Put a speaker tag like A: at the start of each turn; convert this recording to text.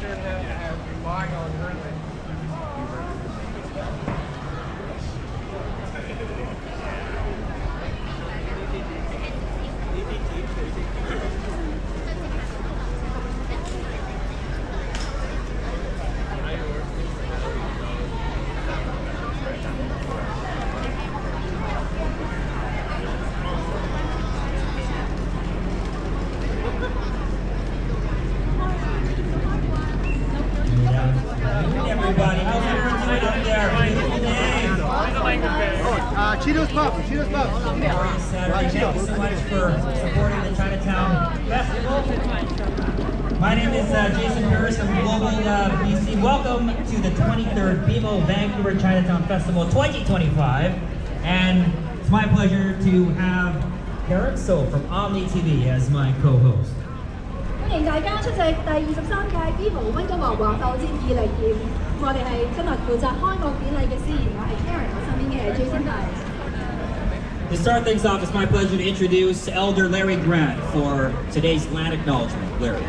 A: shouldn't have relying on her language.
B: Everybody, how's everyone doing up there? Beautiful day.
C: Cheetos Puffs, Cheetos Puffs.
B: Glorious Saturday. Thank you so much for supporting the Chinatown Festival. My name is Jason Harris from Global BC. Welcome to the 23rd BMO Vancouver Chinatown Festival 2025. And it's my pleasure to have Karen So from Omni TV as my co-host.
D: 歡迎大家出席第23屆 BMO 溫哥華華埠節2025。我哋係今日負責開幕典禮嘅司儀，我係 Karen， 我身邊嘅係 Jason Harris。To
B: start things off, it's my pleasure to introduce Elder Larry Grant for today's land acknowledgement. Larry.